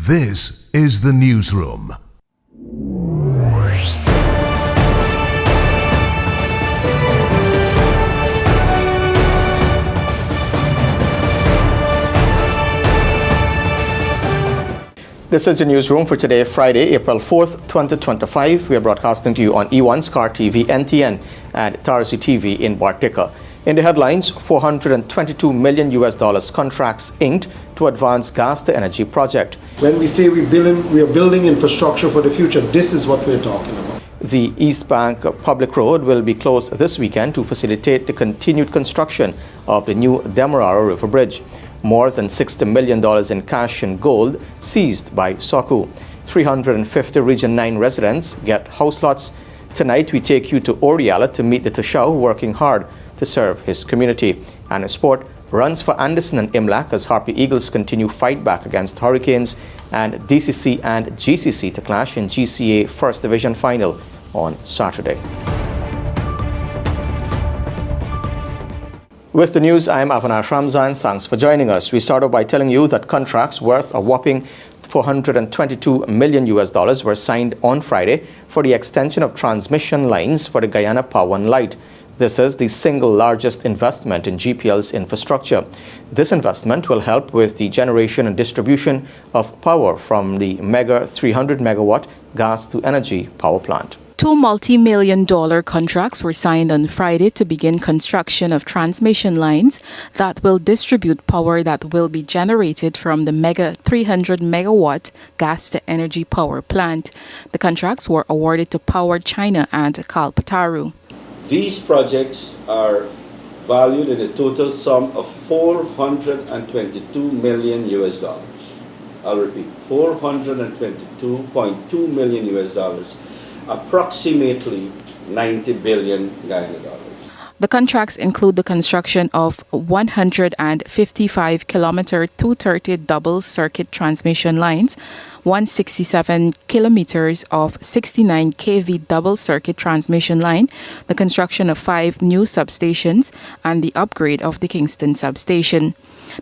This is the Newsroom. This is the Newsroom for today, Friday, April 4th, 2025. We are broadcasting to you on E1 SKAR TV, NTN, and TARZEE TV in Bartica. In the headlines, $422 million contracts inked to advance gas-to-energy project. When we say we are building infrastructure for the future, this is what we're talking about. The East Bank Public Road will be closed this weekend to facilitate the continued construction of the new Demerara River Bridge. More than $60 million in cash and gold seized by SOCU. 350 Region 9 residents get house lots. Tonight we take you to Oriala to meet the Toshao working hard to serve his community. And in sport, runs for Anderson and Imlach as Harpy Eagles continue fight back against Hurricanes, and DCC and GCC to clash in GCA First Division Final on Saturday. With the news, I am Avinash Ramzan. Thanks for joining us. We start off by telling you that contracts worth a whopping $422 million were signed on Friday for the extension of transmission lines for the Guyana Power and Light. This is the single largest investment in GPL's infrastructure. This investment will help with the generation and distribution of power from the mega 300 megawatt gas-to-energy power plant. Two multi-million-dollar contracts were signed on Friday to begin construction of transmission lines that will distribute power that will be generated from the mega 300 megawatt gas-to-energy power plant. The contracts were awarded to Power China and Kalpataru. These projects are valued in a total sum of $422 million. I'll repeat, $422.2 million, approximately 90 billion Guyana dollars. The contracts include the construction of 155-kilometer 230 double-circuit transmission lines, 167 kilometers of 69 kV double-circuit transmission line, the construction of 5 new substations, and the upgrade of the Kingston substation.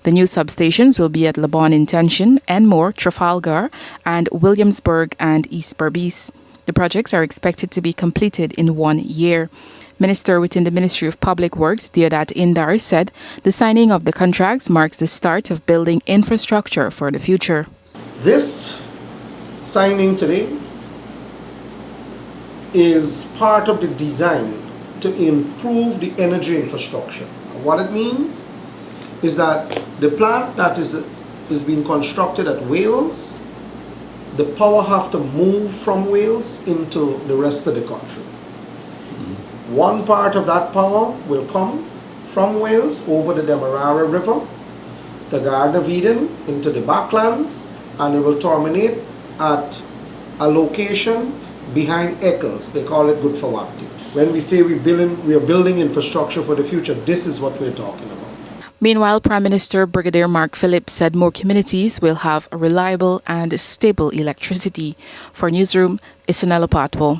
The new substations will be at Lebon Intention, Enmore, Trafalgar, and Williamsburg and East Berbice. The projects are expected to be completed in 1 year. Minister within the Ministry of Public Works, Deodat Indar, said the signing of the contracts marks the start of building infrastructure for the future. This signing today is part of the design to improve the energy infrastructure. What it means is that the plant that is being constructed at Wales, the power have to move from Wales into the rest of the country. One part of that power will come from Wales over the Demerara River, the Garden of Eden, into the backlands, and it will terminate at a location behind Eccles. They call it Good for Wakti. When we say we are building infrastructure for the future, this is what we're talking about. Meanwhile, Prime Minister Brigadier Mark Phillips said more communities will have reliable and stable electricity. For Newsroom, Isanella Patwo.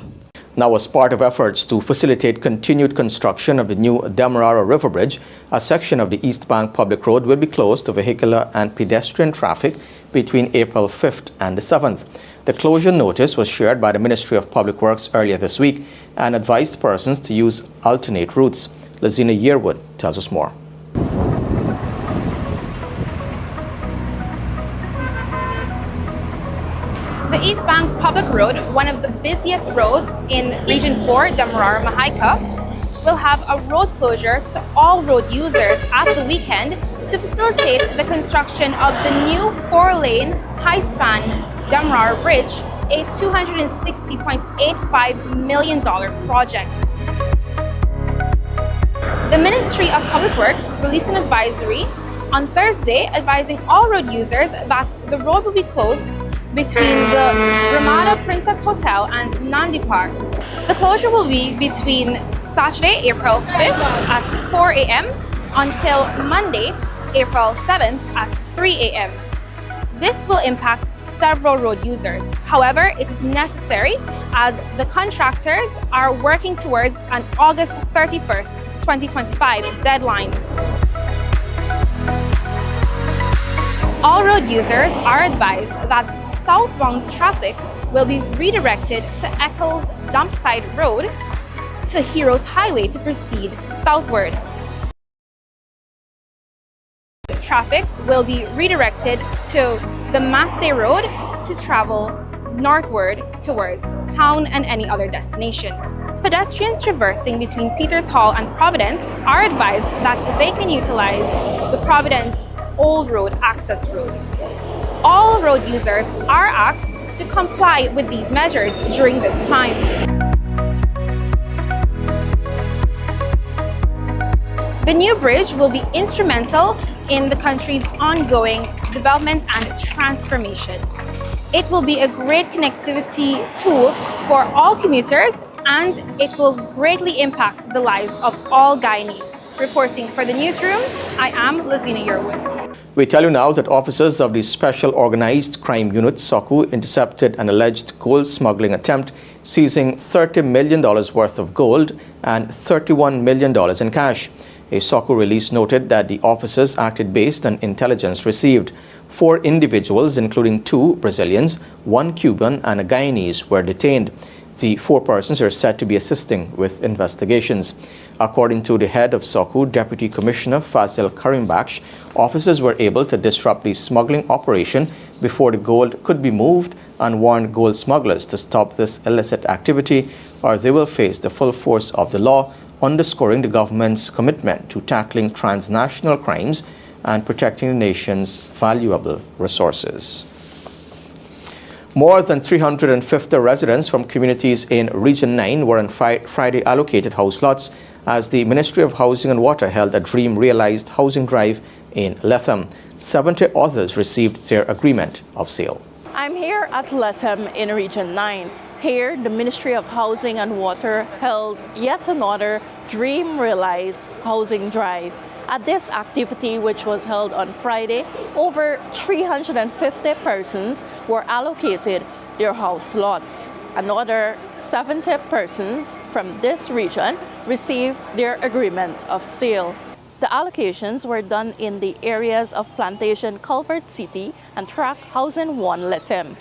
Now, as part of efforts to facilitate continued construction of the new Demerara River Bridge, a section of the East Bank Public Road will be closed to vehicular and pedestrian traffic between April 5th and the 7th. The closure notice was shared by the Ministry of Public Works earlier this week and advised persons to use alternate routes. Lazina Yearwood tells us more. The East Bank Public Road, one of the busiest roads in Region 4, Demerara Mahaica, will have a road closure to all road users at the weekend to facilitate the construction of the new 4-lane high-span Demerara Bridge, a $260.85 million project. The Ministry of Public Works released an advisory on Thursday advising all road users that the road will be closed between the Ramada Princess Hotel and Nandi Park. The closure will be between Saturday, April 5th at 4 a.m. until Monday, April 7th at 3 a.m. This will impact several road users. However, it is necessary as the contractors are working towards an August 31st, 2025 deadline. All road users are advised that southbound traffic will be redirected to Eccles Dumpside Road to Heroes Highway to proceed southward. Traffic will be redirected to the Massey Road to travel northward towards town and any other destinations. Pedestrians traversing between Peters Hall and Providence are advised that they can utilize the Providence Old Road access road. All road users are asked to comply with these measures during this time. The new bridge will be instrumental in the country's ongoing development and transformation. It will be a great connectivity tool for all commuters, and it will greatly impact the lives of all Guyanese. Reporting for the newsroom, I am Lazina Yerwood. We tell you now that officers of the Special Organized Crime Unit, SOCU, intercepted an alleged gold smuggling attempt, seizing $30 million worth of gold and $31 million in cash. A SOCU release noted that the officers acted based on intelligence received. 4 individuals, including 2 Brazilians, 1 Cuban, and a Guyanese, were detained. The 4 persons are said to be assisting with investigations. According to the head of SOCU, Deputy Commissioner Fazil Karimbaksh, officers were able to disrupt the smuggling operation before the gold could be moved and warned gold smugglers to stop this illicit activity, or they will face the full force of the law, underscoring the government's commitment to tackling transnational crimes and protecting the nation's valuable resources. More than 350 residents from communities in Region 9 were on Friday allocated house lots as the Ministry of Housing and Water held a Dream Realized housing drive in Letham. 70 others received their agreement of sale. I'm here at Letham in Region 9. Here, the Ministry of Housing and Water held yet another Dream Realized housing drive. At this activity, which was held on Friday, over 350 persons were allocated their house lots. Another 70 persons from this region received their agreement of sale. The allocations were done in the areas of Plantation Culvert City and Track Housing 1 Letham.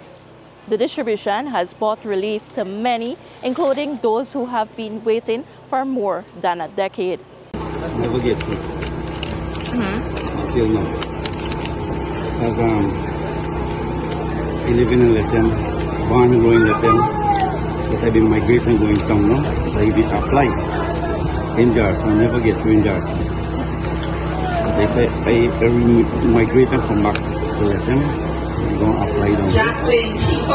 The distribution has brought relief to many, including those who have been waiting for more than a decade. Never get through. Until now. Because I live in Letham, born and grown in Letham, but I've been migrating going down now, so I did apply in Jarson. I never get through in Jarson. But if I migrate and come back to Letham, I'm going to apply down.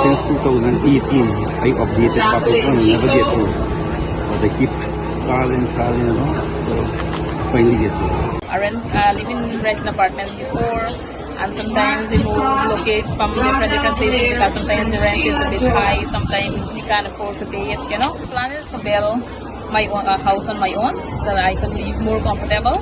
Since 2018, I updated Pakistan and never get through. But I keep calling, so finally get through. I live in rented apartments before, and sometimes we locate from different places because sometimes the rent is a bit high, sometimes we can't afford to pay it, you know. The plan is to build my own house on my own so that I could live more comfortable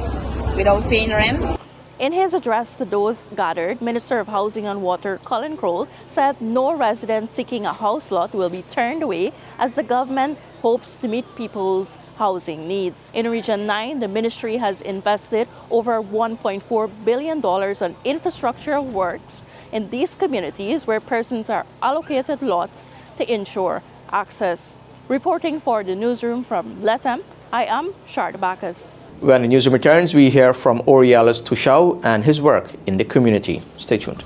without paying rent. In his address to those gathered, Minister of Housing and Water Colin Crowell said no resident seeking a house lot will be turned away as the government hopes to meet people's housing needs. In Region 9, the ministry has invested over $1.4 billion on infrastructure works in these communities where persons are allocated lots to ensure access. Reporting for the newsroom from Letham, I am Sharda Bacchus. When the newsroom returns, we hear from Oriala's Toshao and his work in the community. Stay tuned.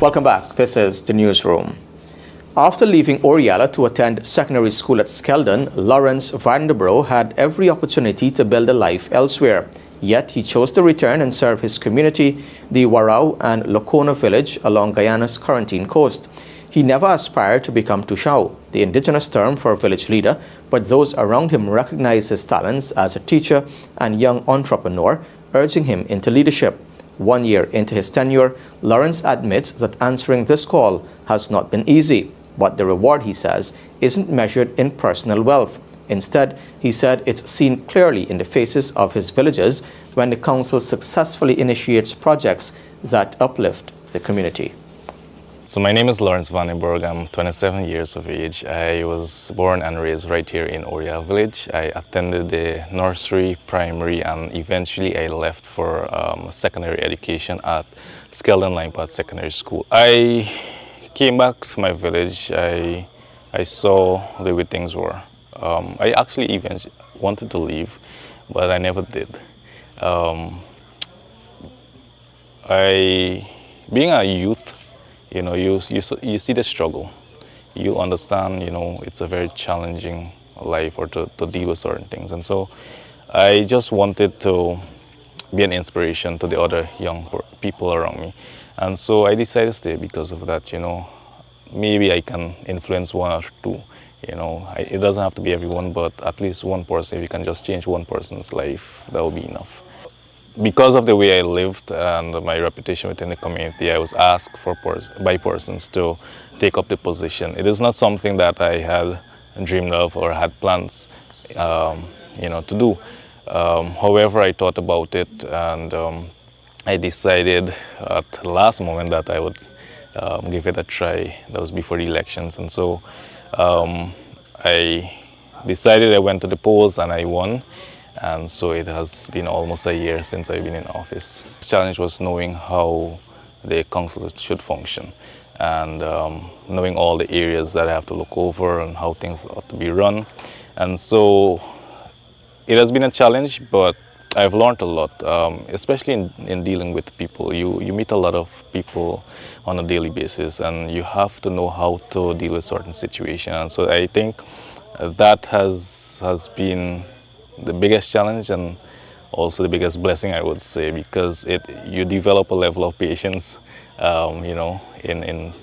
Welcome back. This is the newsroom. After leaving Oriala to attend secondary school at Skeldon, Lawrence Vandenbroek had every opportunity to build a life elsewhere. Yet he chose to return and serve his community, the Warao and Locona village along Guyana's quarantine coast. He never aspired to become Toshao, the indigenous term for a village leader, but those around him recognized his talents as a teacher and young entrepreneur, urging him into leadership. 1 year into his tenure, Lawrence admits that answering this call has not been easy, but the reward, he says, isn't measured in personal wealth. Instead, he said it's seen clearly in the faces of his villagers when the council successfully initiates projects that uplift the community. So my name is Lawrence Vandenbroek. I'm 27 years of age. I was born and raised right here in Orealla village. I attended the nursery, primary, and eventually I left for secondary education at Skeldon Linepath Secondary School. I came back to my village. I saw the way things were. I actually even wanted to leave, but I never did. Being a youth, you see the struggle. You understand, it's a very challenging life or to deal with certain things. And so I just wanted to be an inspiration to the other young people around me. And so I decided to stay because of that, maybe I can influence one or two. It doesn't have to be everyone, but at least one person. If you can just change one person's life, that will be enough. Because of the way I lived and my reputation within the community, I was asked by persons to take up the position. It is not something that I had dreamed of or had plans, to do. However, I thought about it and I decided at the last moment that I would give it a try. That was before the elections, and so I decided. I went to the polls and I won. And so it has been almost a year since I've been in office. The challenge was knowing how the council should function and knowing all the areas that I have to look over and how things ought to be run. And so it has been a challenge, but I've learned a lot, especially in dealing with people. You meet a lot of people on a daily basis and you have to know how to deal with certain situations. And so I think that has been the biggest challenge and also the biggest blessing, I would say, because you develop a level of patience, in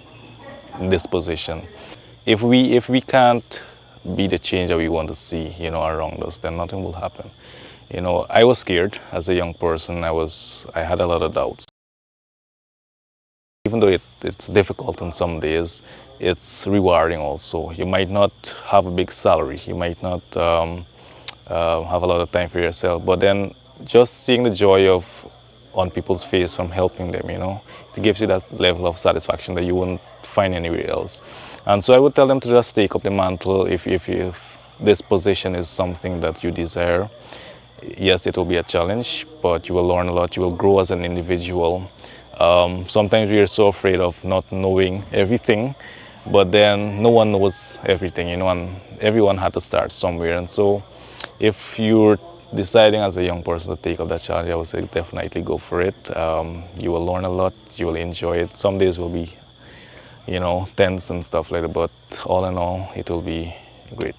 this position. If we can't be the change that we want to see, around us, then nothing will happen. I was scared as a young person. I had a lot of doubts. Even though it's difficult on some days, it's rewarding also. You might not have a big salary. You might not have a lot of time for yourself, but then just seeing the joy on people's face from helping them, it gives you that level of satisfaction that you wouldn't find anywhere else. And so I would tell them to just take up the mantle if this position is something that you desire. Yes, it will be a challenge, but you will learn a lot. You will grow as an individual. Sometimes we are so afraid of not knowing everything, but then no one knows everything, and everyone had to start somewhere. And so if you're deciding as a young person to take up that challenge, I would say definitely go for it. You will learn a lot, you will enjoy it. Some days will be, tense and stuff like that, but all in all, it will be great.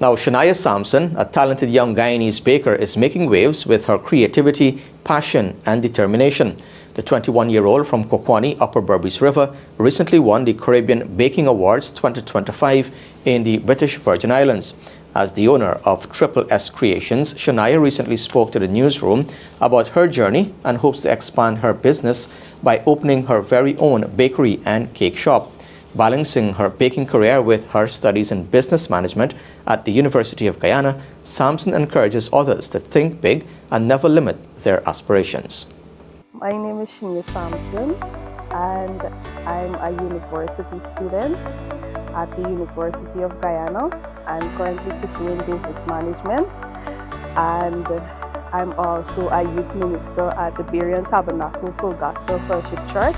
Now, Shania Sampson, a talented young Guyanese baker, is making waves with her creativity, passion, and determination. The 21-year-old from Kokwani, Upper Berbice River, recently won the Caribbean Baking Awards 2025 in the British Virgin Islands. As the owner of Triple S Creations, Shania recently spoke to the newsroom about her journey and hopes to expand her business by opening her very own bakery and cake shop. Balancing her baking career with her studies in business management at the University of Guyana, Sampson encourages others to think big and never limit their aspirations. My name is Shania Sampson and I'm a university student at the University of Guyana. I'm currently pursuing business management and I'm also a youth minister at the Berean Tabernacle Full Gospel Fellowship Church,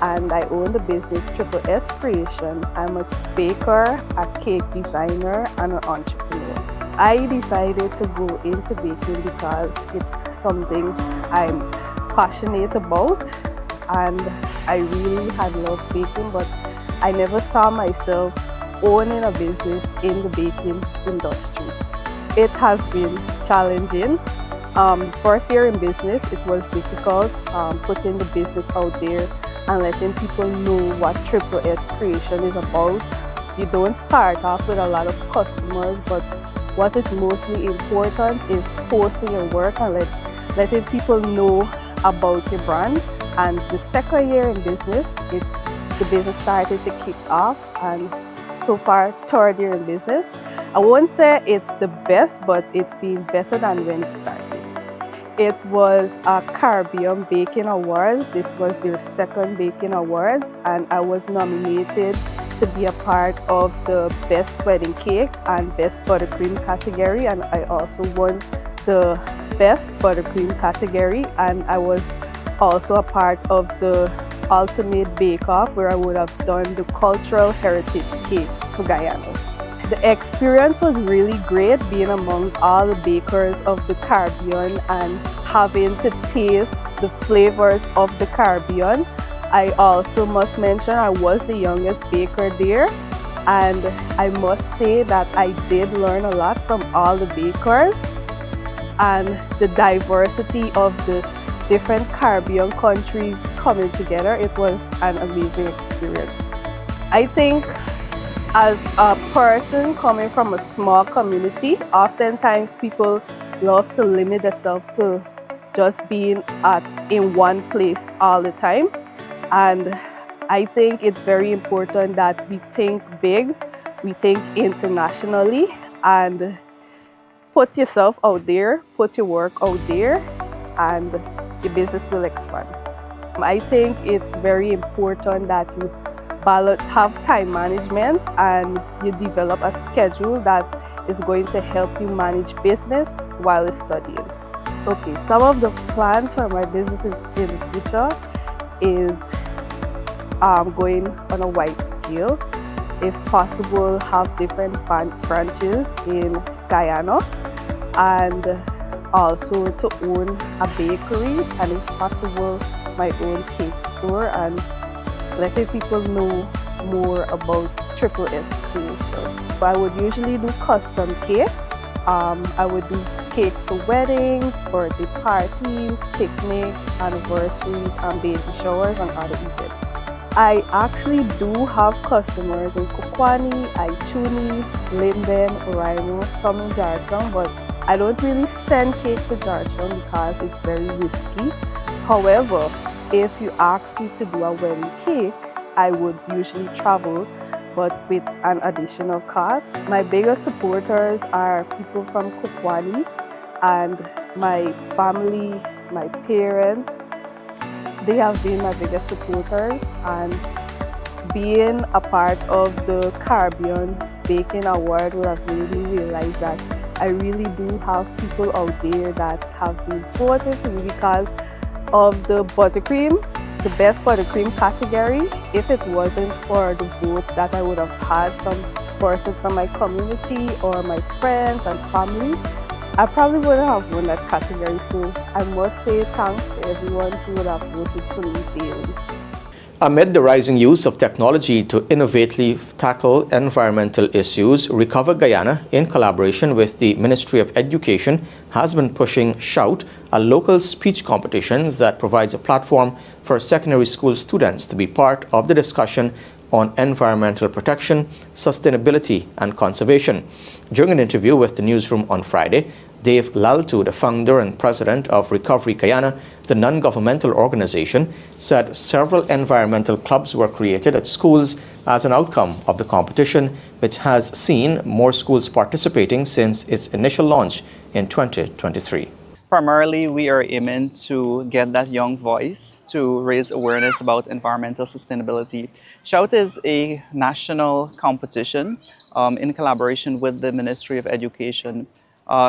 and I own the business Triple S Creation. I'm a baker, a cake designer, and an entrepreneur. I decided to go into baking because it's something I'm passionate about, and I really had loved baking, but I never saw myself owning a business in the baking industry. It has been challenging. First year in business, it was difficult putting the business out there and letting people know what Triple S creation is about. You don't start off with a lot of customers, but what is mostly important is posting your work and letting people know about your brand. And the second year in business, the business started to kick off, and so far, third year in business. I won't say it's the best, but it's been better than when it started. It was a Caribbean Baking Awards. This was their second Baking Awards, and I was nominated to be a part of the Best Wedding Cake and Best Buttercream category, and I also won the Best Buttercream category, and I was also a part of the Ultimate Bake Off, where I would have done the Cultural Heritage Cake for Guyana. The experience was really great, being among all the bakers of the Caribbean and having to taste the flavors of the Caribbean. I also must mention I was the youngest baker there, and I must say that I did learn a lot from all the bakers, and the diversity of the different Caribbean countries coming together. It was an amazing experience. I think as a person coming from a small community, oftentimes people love to limit themselves to just being in one place all the time. And I think it's very important that we think big, we think internationally, and put yourself out there, put your work out there, and your business will expand. I think it's very important that you have time management and you develop a schedule that is going to help you manage business while studying. Okay, some of the plans for my businesses in the future is going on a wide scale. If possible, have different branches in Guyana, and also to own a bakery, and if possible, my own cake store, and letting people know more about Triple S creation. So I would usually do custom cakes. I would do cakes for weddings, birthday parties, picnics, anniversaries, and baby showers, and other events. I actually do have customers in Kukwani, Aichuni, Linden, Oraimo, some in Georgetown, but I don't really send cakes to Georgetown because it's very risky. However, if you ask me to do a wedding cake, I would usually travel, but with an additional cost. My biggest supporters are people from Kukwani, and my family, my parents. They have been my biggest supporters, and being a part of the Caribbean Baking Award would have made me realize that I really do have people out there that have been supportive to me because of the buttercream, the best buttercream category. If it wasn't for the vote that I would have had from persons from my community or my friends and family, I probably wouldn't have won that category. So I must say thanks to everyone who would have voted for me daily. Amid the rising use of technology to innovatively tackle environmental issues, Recover Guyana, in collaboration with the Ministry of Education, has been pushing Shout, a local speech competition that provides a platform for secondary school students to be part of the discussion on environmental protection, sustainability, and conservation. During an interview with the newsroom on Friday, Dave Laltu, the founder and president of Recovery Guyana, the non-governmental organization, said several environmental clubs were created at schools as an outcome of the competition, which has seen more schools participating since its initial launch in 2023. Primarily, we are aiming to get that young voice to raise awareness about environmental sustainability. Shout is a national competition in collaboration with the Ministry of Education.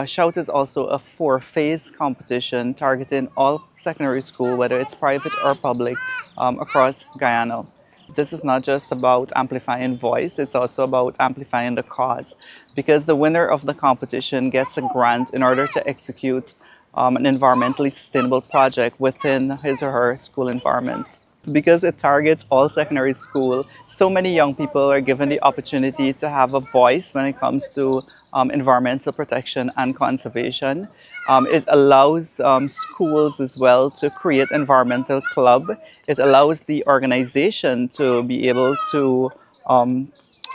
Shout is also a 4-phase competition targeting all secondary school, whether it's private or public, across Guyana. This is not just about amplifying voice, it's also about amplifying the cause, because the winner of the competition gets a grant in order to execute an environmentally sustainable project within his or her school environment. Because it targets all secondary school, so many young people are given the opportunity to have a voice when it comes to environmental protection and conservation. It allows schools as well to create environmental club. It allows the organization to be able to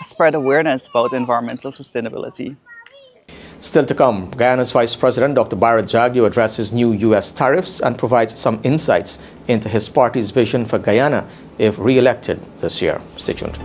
spread awareness about environmental sustainability. Still to come, Guyana's Vice President Dr. Barrett Jagyo addresses new U.S. tariffs and provides some insights into his party's vision for Guyana if re-elected this year. Stay tuned.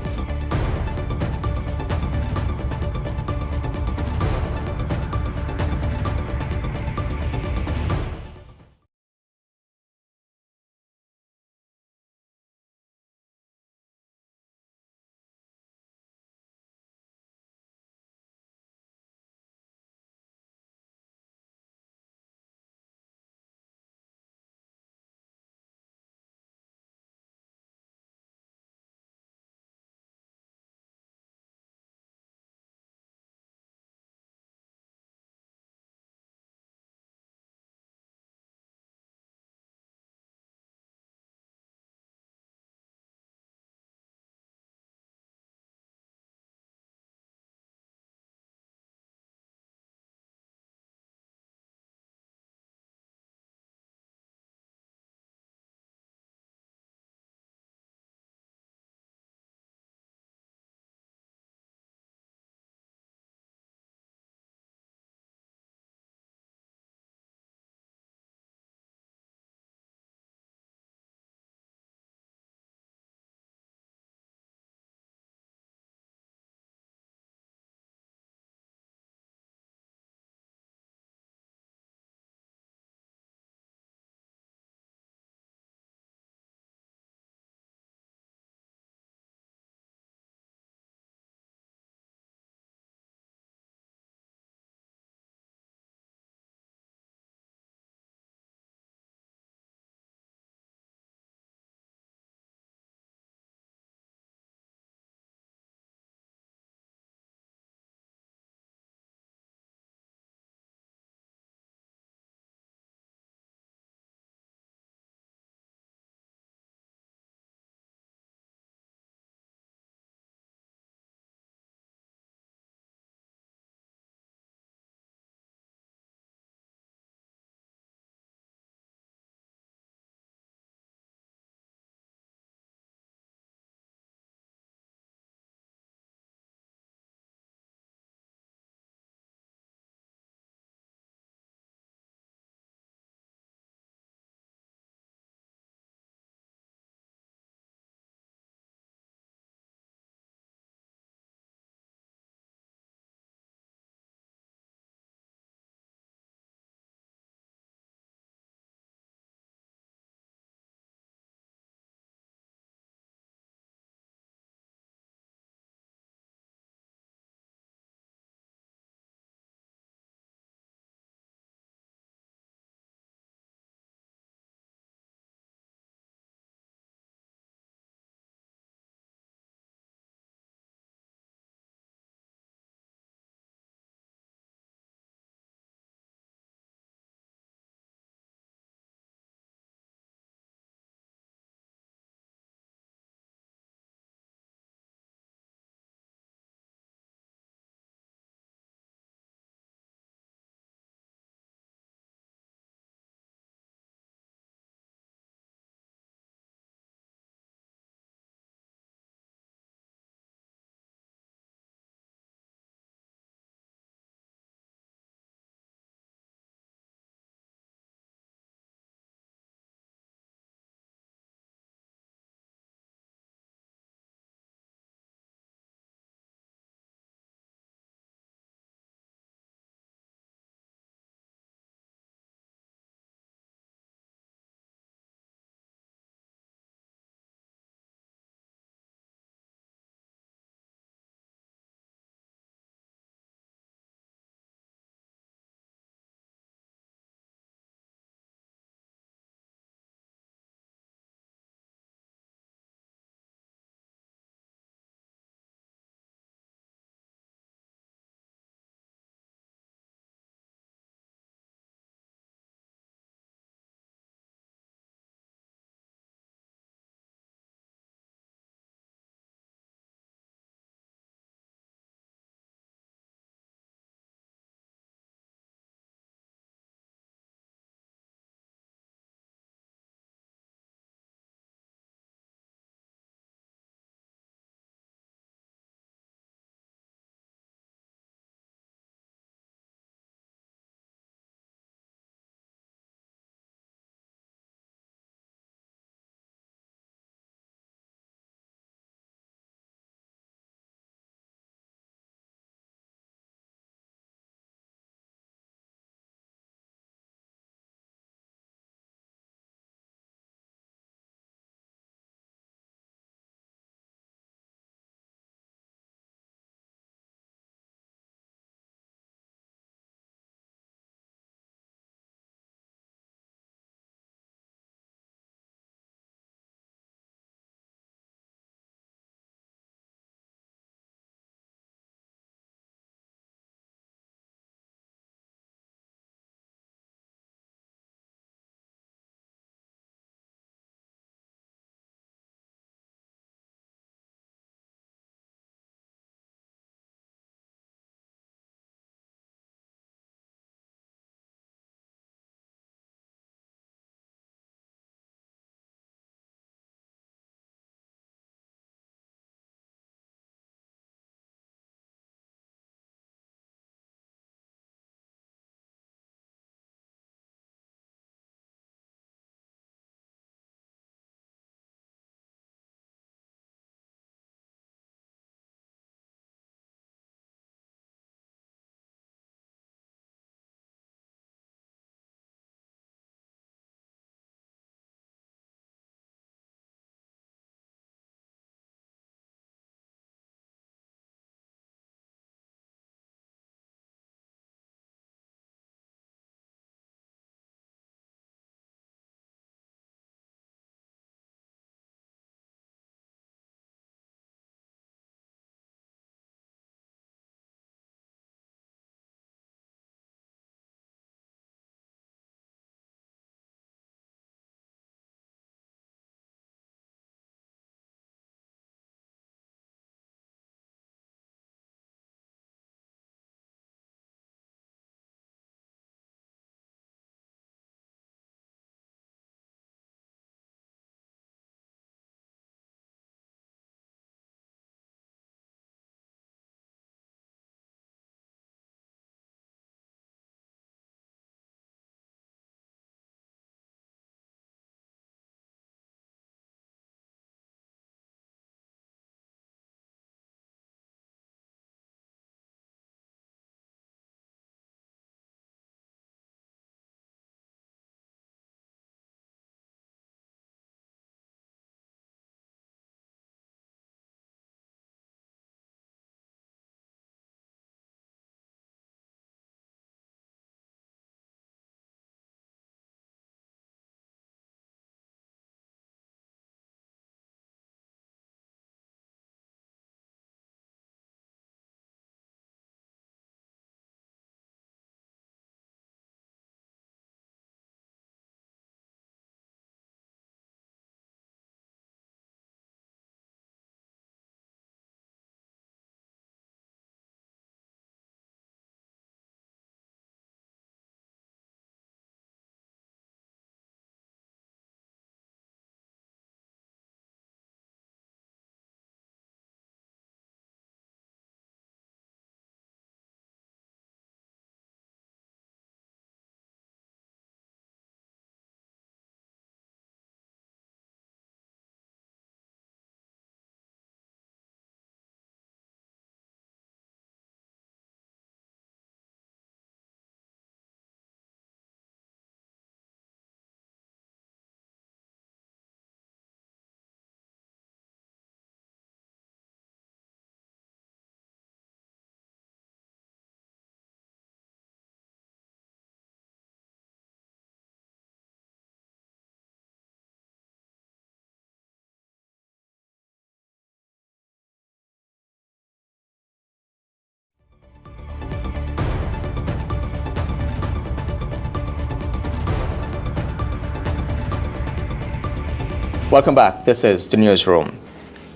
Welcome back. This is the newsroom.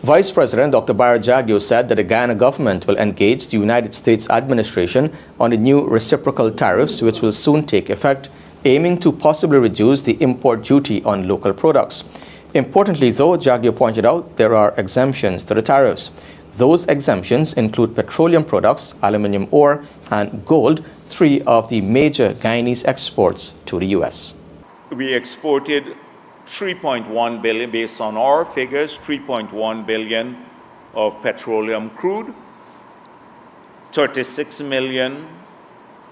Vice President Dr. Bartica said that the Guyana government will engage the United States administration on the new reciprocal tariffs, which will soon take effect, aiming to possibly reduce the import duty on local products. Importantly, though, Jagdio pointed out there are exemptions to the tariffs. Those exemptions include petroleum products, aluminium ore, and gold, three of the major Guyanese exports to the U.S. We exported 3.1 billion, based on our figures, 3.1 billion of petroleum crude, 36 million,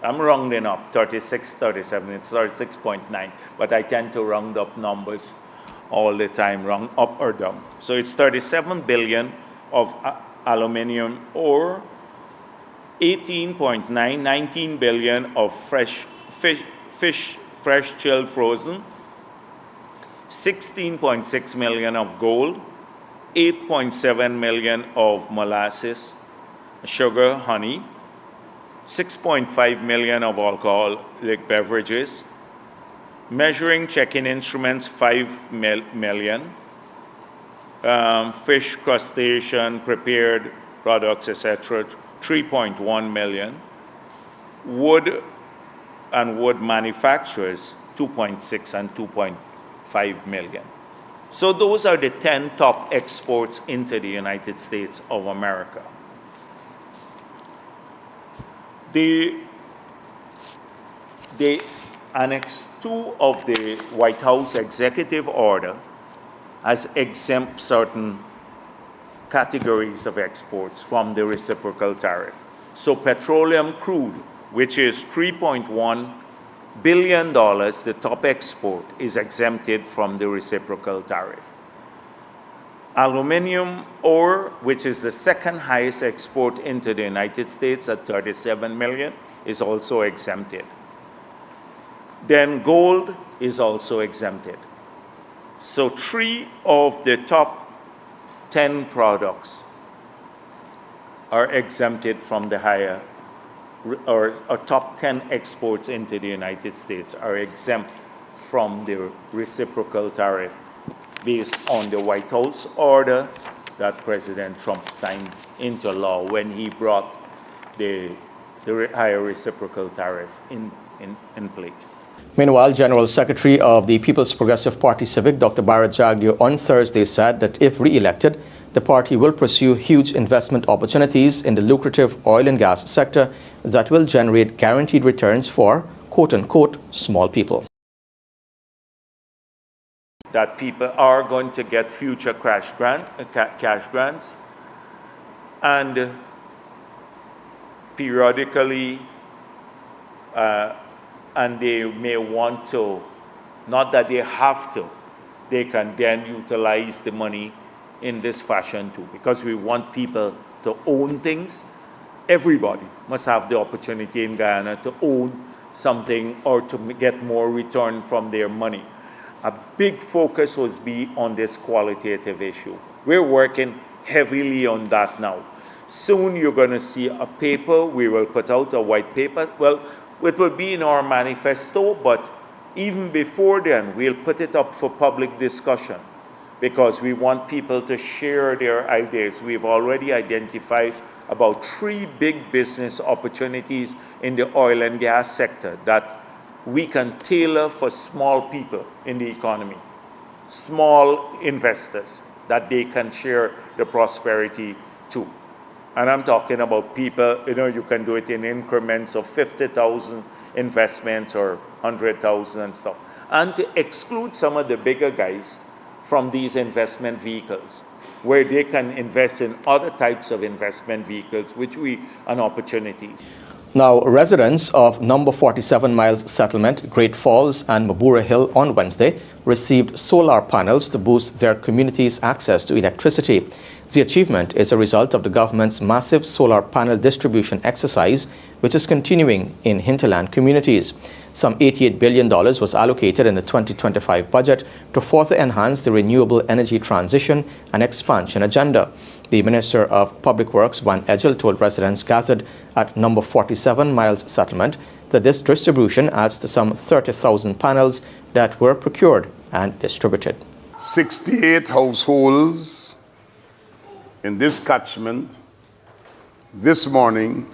I'm rounding up, 36, 37, it's 36.9, but I tend to round up numbers all the time, round up or down. So it's 37 billion of aluminium ore, 18.9, 19 billion of fresh fish, fresh chilled frozen, 16.6 million of gold, 8.7 million of molasses, sugar, honey, 6.5 million of alcoholic beverages, measuring checking instruments 5 million, fish, crustacean, prepared products, etc., 3.1 million, wood and wood manufacturers 2.6 and 2.5 million. So those are the 10 top exports into the United States of America. The Annex 2 of the White House executive order has exempt certain categories of exports from the reciprocal tariff. So petroleum crude, which is $3.1 billion, the top export, is exempted from the reciprocal tariff. Aluminium ore, which is the second highest export into the United States at 37 million, is also exempted. Then gold is also exempted. So 3 of the top 10 products are exempted from the higher, or top 10 exports into the United States are exempt from the reciprocal tariff based on the White House order that President Trump signed into law when he brought the higher reciprocal tariff in place. Meanwhile, General Secretary of the People's Progressive Party Civic, Dr. Bartica, on Thursday said that if re-elected, the party will pursue huge investment opportunities in the lucrative oil and gas sector that will generate guaranteed returns for, quote-unquote, small people. That people are going to get future cash grants, and periodically, and they may want to, not that they have to, they can then utilize the money in this fashion too, because we want people to own things. Everybody must have the opportunity in Guyana to own something or to get more return from their money. A big focus will be on this qualitative issue. We're working heavily on that now. Soon you're going to see a paper. We will put out a white paper. Well, it will be in our manifesto, but even before then, we'll put it up for public discussion because we want people to share their ideas. We've already identified about 3 big business opportunities in the oil and gas sector that we can tailor for small people in the economy, small investors that they can share the prosperity to. And I'm talking about people, you can do it in increments of 50,000 investments or 100,000 and stuff. And to exclude some of the bigger guys from these investment vehicles, where they can invest in other types of investment vehicles, which we an opportunity. Now, residents of number 47 Miles Settlement, Great Falls and Mabura Hill on Wednesday received solar panels to boost their community's access to electricity. The achievement is a result of the government's massive solar panel distribution exercise, which is continuing in hinterland communities. Some $88 billion was allocated in the 2025 budget to further enhance the renewable energy transition and expansion agenda. The Minister of Public Works, Van Edgel, told residents gathered at number 47 Miles Settlement that this distribution adds to some 30,000 panels that were procured and distributed. 68 households in this catchment this morning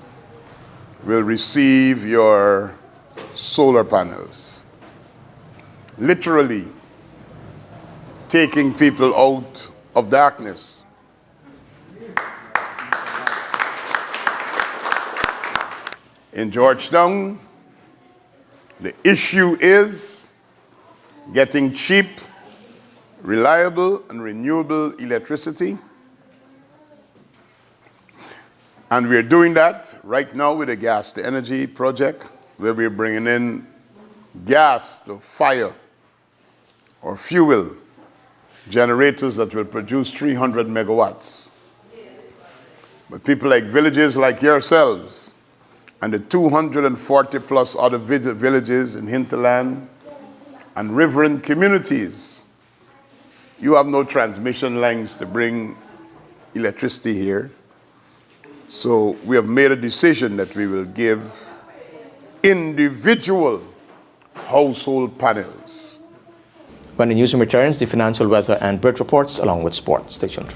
will receive your solar panels. Literally taking people out of darkness. In Georgetown, the issue is getting cheap, reliable, and renewable electricity. And we're doing that right now with the gas to energy project, where we're bringing in gas to fire or fuel generators that will produce 300 megawatts. But people like villages like yourselves and the 240 plus other villages in hinterland and riverine communities, you have no transmission lines to bring electricity here. So we have made a decision that we will give individual household panels. When the newsroom returns, the financial, weather, and bird reports along with sports. Stay tuned.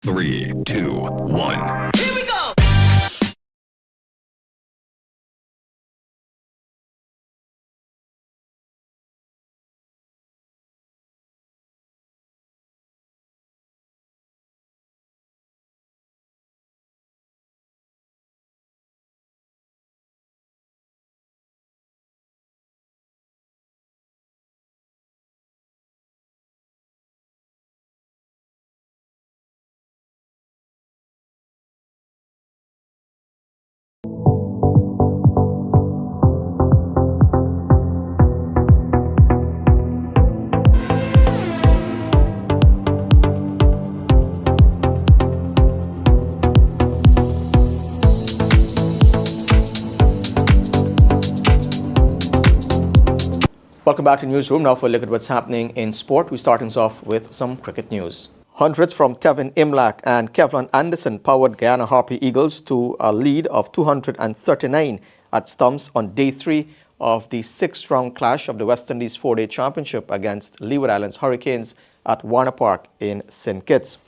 3, 2, 1. Welcome back to Newsroom. Now for a look at what's happening in sport. We're starting us off with some cricket news. Hundreds from Kevin Imlach and Kevlon Anderson powered Guyana Harpy Eagles to a lead of 239 at stumps on day 3 of the 6th-round clash of the West Indies 4-day championship against Leeward Islands Hurricanes at Warner Park in St. Kitts.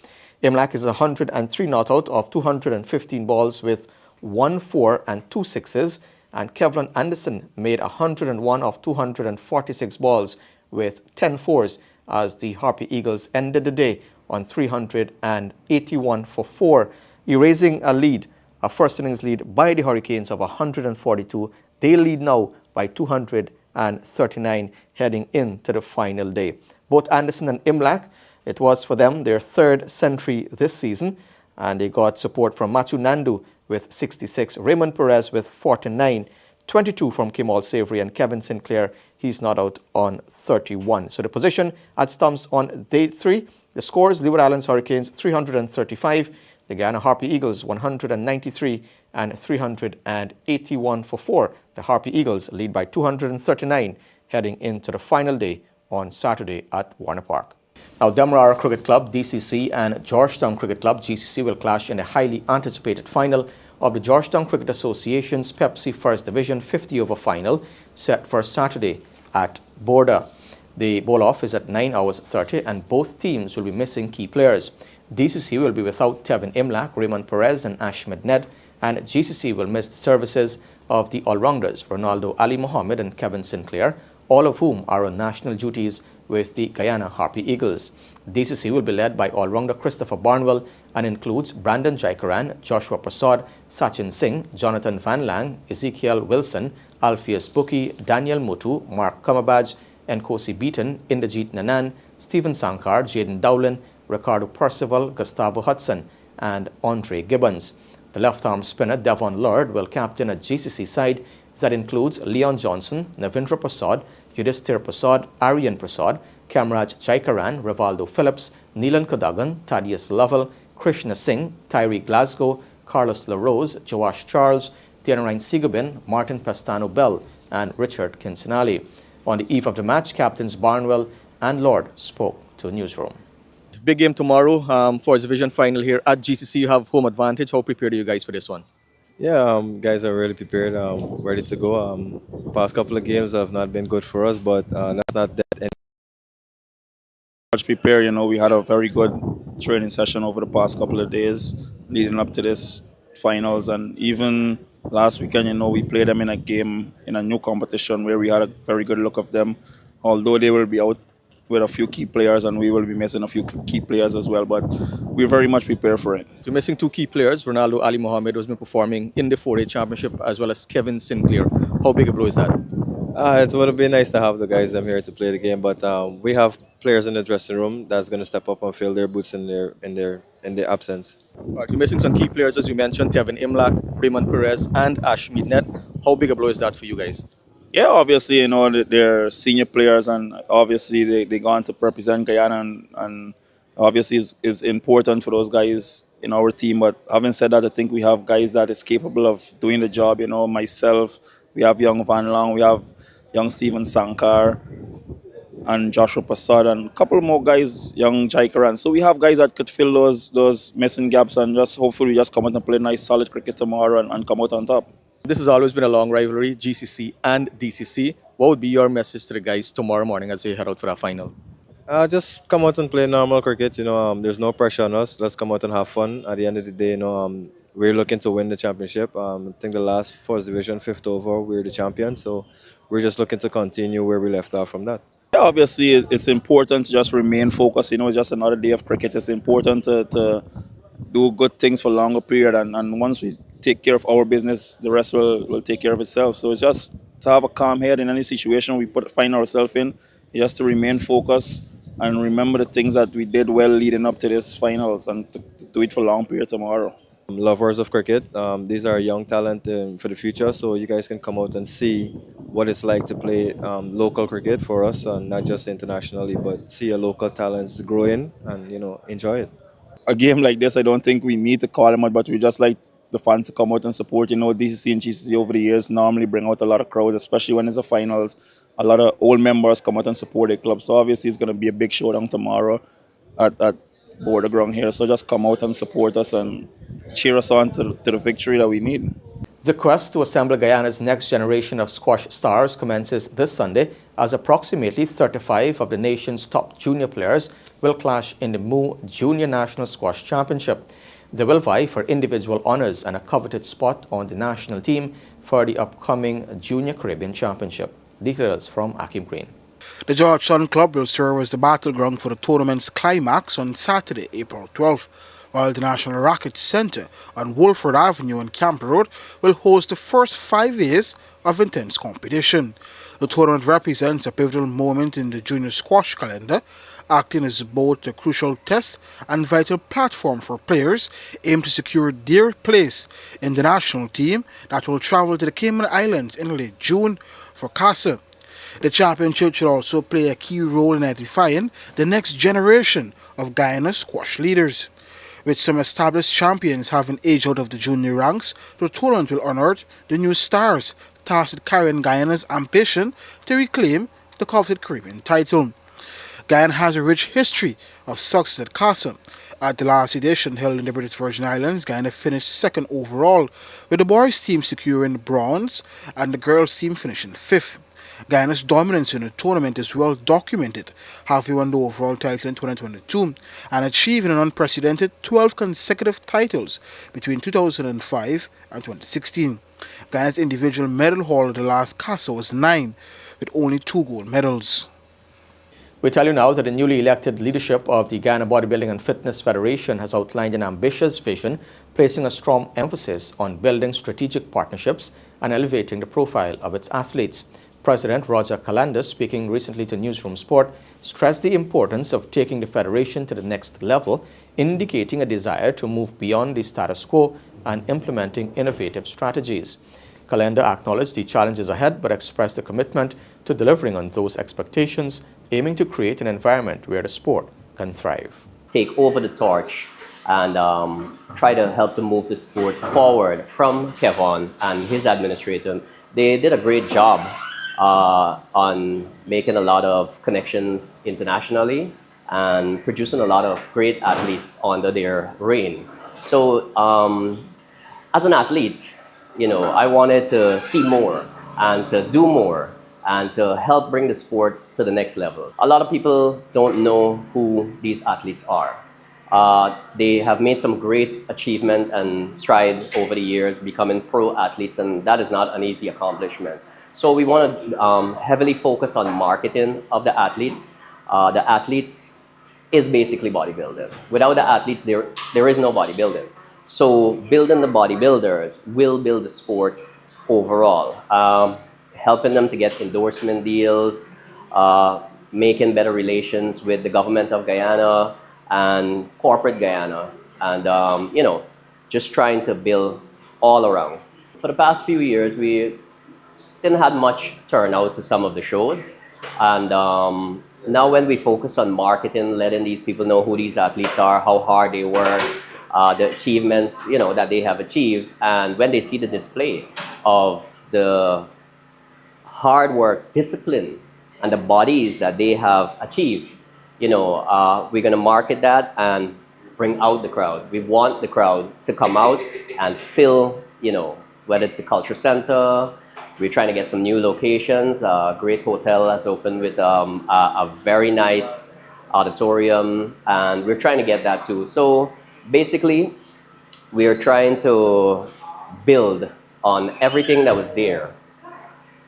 Imlach is 103 not out of 215 balls with 1 4 and 2 sixes, and Kevlon Anderson made 101 of 246 balls with 10 fours as the Harpy Eagles ended the day on 381 for 4, erasing a first innings lead by the Hurricanes of 142. They lead now by 239 heading into the final day. Both Anderson and Imlach, it was for them their 3rd century this season, and they got support from Matthew Nandu with 66, Raymond Perez with 49, 22 from Kemal Savory, and Kevin Sinclair, he's not out on 31. So the position at stumps on day 3, the scores: Leeward Islands Hurricanes 335, the Guyana Harpy Eagles 193 and 381 for 4. The Harpy Eagles lead by 239 heading into the final day on Saturday at Warner Park. Now, Demerara Cricket Club, DCC, and Georgetown Cricket Club, GCC, will clash in a highly anticipated final of the Georgetown Cricket Association's Pepsi First Division 50-over final set for Saturday at Border. The ball-off is at 9 hours 30, and both teams will be missing key players. DCC will be without Tevin Imlach, Raymond Perez, and Ashmed Ned, and GCC will miss the services of the all-rounders Ronaldo Ali Mohammed and Kevin Sinclair, all of whom are on national duties with the Guyana Harpy Eagles. DCC will be led by all-rounder Christopher Barnwell and includes Brandon Jaikaran, Joshua Prasad, Sachin Singh, Jonathan Van Lang, Ezekiel Wilson, Alpheus Buki, Daniel Mutu, Mark Kamabaj, Nkosi Beaton, Inderjeet Nanan, Stephen Sankar, Jaden Dowlin, Ricardo Percival, Gustavo Hudson, and Andre Gibbons. The left-arm spinner Devon Lord will captain a GCC side that includes Leon Johnson, Navindra Prasad, Yudhisthir Prasad, Aryan Prasad, Kamraj Jaikaran, Rivaldo Phillips, Neelan Kodagan, Thaddeus Lovell, Krishna Singh, Tyree Glasgow, Carlos LaRose, Joash Charles, Dianarine Sigubin, Martin Pastano Bell, and Richard Kinsinali. On the eve of the match, captains Barnwell and Lord spoke to Newsroom. Big game tomorrow for the division final here at GCC. You have home advantage. How prepared are you guys for this one? Yeah, guys are really prepared, ready to go. Past couple of games have not been good for us, but that's not that. Much prepared, we had a very good training session over the past couple of days leading up to this finals, and even last weekend, we played them in a game in a new competition where we had a very good look of them, although they will be out with a few key players and we will be missing a few key players as well, but we're very much prepared for it. You're missing 2 key players, Ronaldo Ali Mohammed, who's been performing in the 4-day championship, as well as Kevin Sinclair. How big a blow is that? It would have been nice to have the guys them here to play the game, but we have players in the dressing room that's going to step up and fill their boots in their absence. Right, you're missing some key players, as you mentioned, Tevin Imlach, Raymond Perez, and Ashmed Ned. How big a blow is that for you guys? Yeah, obviously, they're senior players, and obviously they go on to represent Guyana, and obviously is important for those guys in our team. But having said that, I think we have guys that is capable of doing the job. Myself, we have young Van Lang, we have young Stephen Sankar, and Joshua Prasad, and a couple more guys, young Jaikaran. So we have guys that could fill those missing gaps, and just hopefully we just come out and play nice, solid cricket tomorrow and come out on top. This has always been a long rivalry, GCC and DCC. What would be your message to the guys tomorrow morning as they head out for that final? Just come out and play normal cricket. There's no pressure on us. Let's come out and have fun. At the end of the day, we're looking to win the championship. I think the last first division, fifth over, we're the champions. So we're just looking to continue where we left off from that. Yeah, obviously, it's important to just remain focused. It's just another day of cricket. It's important to do good things for a longer period. And once we take care of our business, the rest will take care of itself. So it's just to have a calm head in any situation we find ourselves in, just to remain focused and remember the things that we did well leading up to this finals and to do it for a long period tomorrow. Lovers of cricket, these are young talent for the future, so you guys can come out and see what it's like to play local cricket for us, not just internationally, but see your local talents growing and enjoy it. A game like this, I don't think we need to call them out, but we just like the fans to come out and support. DCC and GCC over the years normally bring out a lot of crowds, especially when it's the finals. A lot of old members come out and support their club. So obviously it's going to be a big showdown tomorrow at Border Ground here. So just come out and support us and cheer us on to the victory that we need. The quest to assemble Guyana's next generation of squash stars commences this Sunday as approximately 35 of the nation's top junior players will clash in the MU Junior National Squash Championship. They will vie for individual honors and a coveted spot on the national team for the upcoming Junior Caribbean Championship. Details from Akim Green. The Georgetown Club will serve as the battleground for the tournament's climax on Saturday, April 12th, while the National Racket Centre on Wolford Avenue and Camp Road will host the first 5 years of intense competition. The tournament represents a pivotal moment in the junior squash calendar, acting as both a crucial test and vital platform for players aimed to secure their place in the national team that will travel to the Cayman Islands in late June for CASA. The championship should also play a key role in identifying the next generation of Guyana squash leaders. With some established champions having aged out of the junior ranks, the tournament will unearth the new stars tasked with carrying Guyana's ambition to reclaim the coveted Caribbean title. Guyana has a rich history of success at CASA. At the last edition held in the British Virgin Islands, Guyana finished second overall, with the boys' team securing bronze and the girls' team finishing fifth. Guyana's dominance in the tournament is well documented, having won the overall title in 2022 and achieving an unprecedented 12 consecutive titles between 2005 and 2016. Guyana's individual medal haul at the last CASA was 9, with only 2 gold medals. We tell you now that the newly elected leadership of the Guyana Bodybuilding and Fitness Federation has outlined an ambitious vision, placing a strong emphasis on building strategic partnerships and elevating the profile of its athletes. President Roger Calandus, speaking recently to Newsroom Sport, stressed the importance of taking the federation to the next level, indicating a desire to move beyond the status quo and implementing innovative strategies. Calenda acknowledged the challenges ahead but expressed a commitment to delivering on those expectations, aiming to create an environment where the sport can thrive. Take over the torch and try to help to move the sport forward from Kevon and his administration. They did a great job on making a lot of connections internationally and producing a lot of great athletes under their reign. So as an athlete, I wanted to see more and to do more and to help bring the sport to the next level. A lot of people don't know who these athletes are. They have made some great achievement and stride over the years, becoming pro athletes, and that is not an easy accomplishment. So we want to heavily focus on marketing of the athletes. The athletes is basically bodybuilding. Without the athletes, there is no bodybuilding. So building the bodybuilders will build the sport overall, helping them to get endorsement deals, making better relations with the government of Guyana and corporate Guyana, and just trying to build all around. For the past few years, we didn't have much turnout to some of the shows, and now when we focus on marketing, letting these people know who these athletes are, how hard they work, the achievements that they have achieved, and when they see the display of the hard work, discipline, and the bodies that they have achieved, we're going to market that and bring out the crowd. We want the crowd to come out and fill, whether it's the culture center. We're trying to get some new locations. A great hotel has opened with a very nice auditorium, and we're trying to get that too. So basically, we are trying to build on everything that was there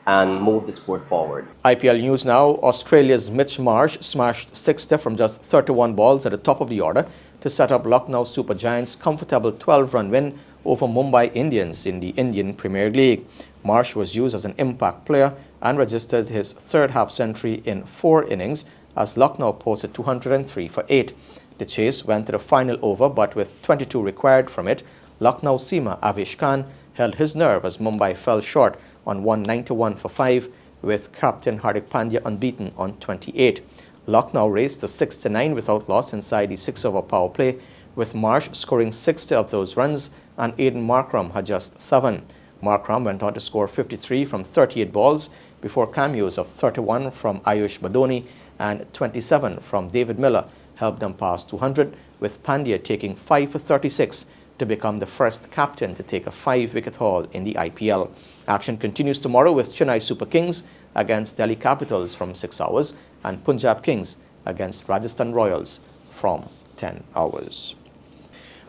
and move the sport forward. IPL news now. Australia's Mitch Marsh smashed 60 from just 31 balls at the top of the order to set up Lucknow Super Giants' comfortable 12-run win over Mumbai Indians in the Indian Premier League. Marsh was used as an impact player and registered his third half-century in 4 innings as Lucknow posted 203 for 8. The chase went to the final over, but with 22 required from it, Lucknow seamer Avesh Khan held his nerve as Mumbai fell short on 191 for 5, with captain Hardik Pandya unbeaten on 28. Lucknow raced to 69 without loss inside the 6-over power play, with Marsh scoring 60 of those runs and Aidan Markram had just 7. Markram went on to score 53 from 38 balls before cameos of 31 from Ayush Badoni and 27 from David Miller helped them pass 200, with Pandya taking 5 for 36 to become the first captain to take a 5-wicket haul in the IPL. Action continues tomorrow with Chennai Super Kings against Delhi Capitals from 6 hours and Punjab Kings against Rajasthan Royals from 10 hours.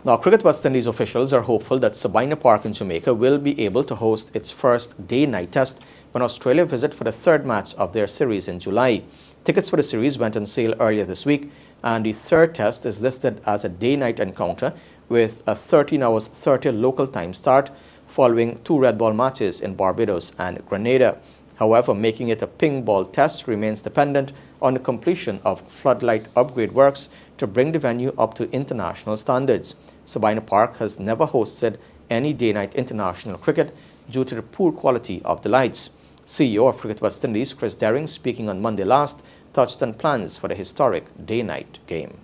Now, Cricket West Indies officials are hopeful that Sabina Park in Jamaica will be able to host its first day-night test when Australia visit for the 3rd match of their series in July. Tickets for the series went on sale earlier this week, and the 3rd test is listed as a day-night encounter with a 13 hours 30 local time start following 2 red ball matches in Barbados and Grenada. However, making it a ping ball test remains dependent on the completion of floodlight upgrade works to bring the venue up to international standards. Sabina Park has never hosted any day-night international cricket due to the poor quality of the lights. CEO of Cricket West Indies, Chris Derring, speaking on Monday last, touched on plans for the historic day-night game.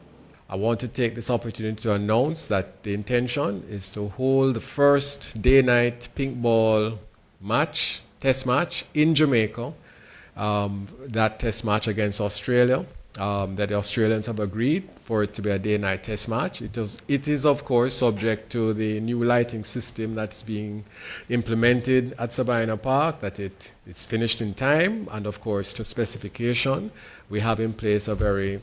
I want to take this opportunity to announce that the intention is to hold the first day-night pink ball match, test match in Jamaica. That test match against Australia, that the Australians have agreed for it to be a day-night test match. It is of course subject to the new lighting system that's being implemented at Sabina Park, that it's finished in time, and of course to specification. We have in place a very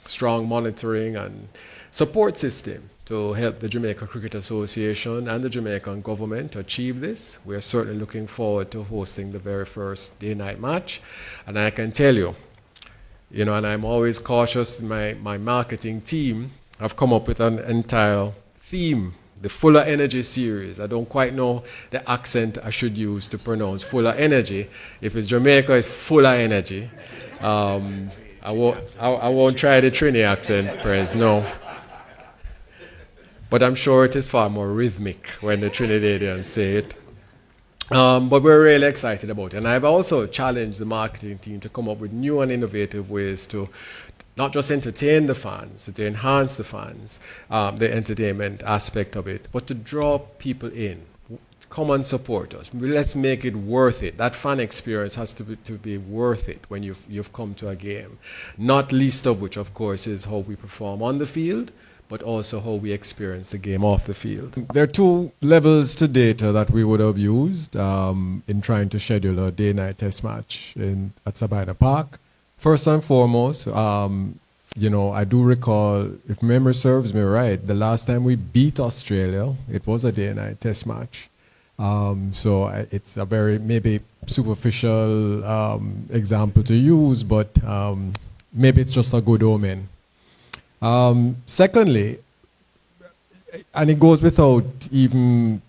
strong monitoring and support system to help the Jamaica Cricket Association and the Jamaican government to achieve this. We are certainly looking forward to hosting the very first day-night match. And I can tell you, and I'm always cautious, my marketing team have come up with an entire theme, the Fuller Energy series. I don't quite know the accent I should use to pronounce Fuller Energy. If it's Jamaica, it's Fuller Energy. I won't try the Trini accent, Prez, no. But I'm sure it is far more rhythmic when the Trinidadians say it. But we're really excited about it. And I've also challenged the marketing team to come up with new and innovative ways to not just entertain the fans, to enhance the fans, the entertainment aspect of it, but to draw people in. Come and support us. Let's make it worth it. That fan experience has to be worth it when you've come to a game. Not least of which, of course, is how we perform on the field, but also how we experience the game off the field. There are 2 levels to data that we would have used in trying to schedule a day-night test match at Sabina Park. First and foremost, I do recall, if memory serves me right, the last time we beat Australia, it was a day-night test match. So it's a very maybe superficial example to use, but maybe it's just a good omen. Secondly, and it goes without even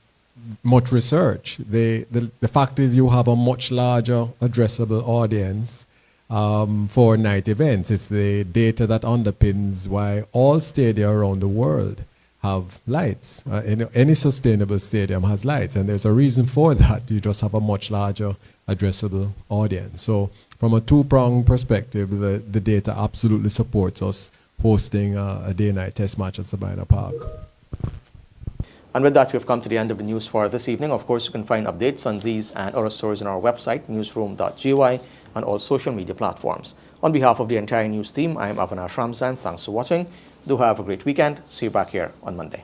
much research, the fact is you have a much larger addressable audience for night events. It's the data that underpins why all stadia around the world have lights. Any sustainable stadium has lights, and there's a reason for that. You just have a much larger addressable audience. So from a 2-pronged perspective, the data absolutely supports us hosting a day-night test match at Sabina Park. And with that, we've come to the end of the news for this evening. Of course, you can find updates on these and other stories on our website, newsroom.gy, and all social media platforms. On behalf of the entire news team, I am Avinash Ramzan. Thanks for watching. Do have a great weekend. See you back here on Monday.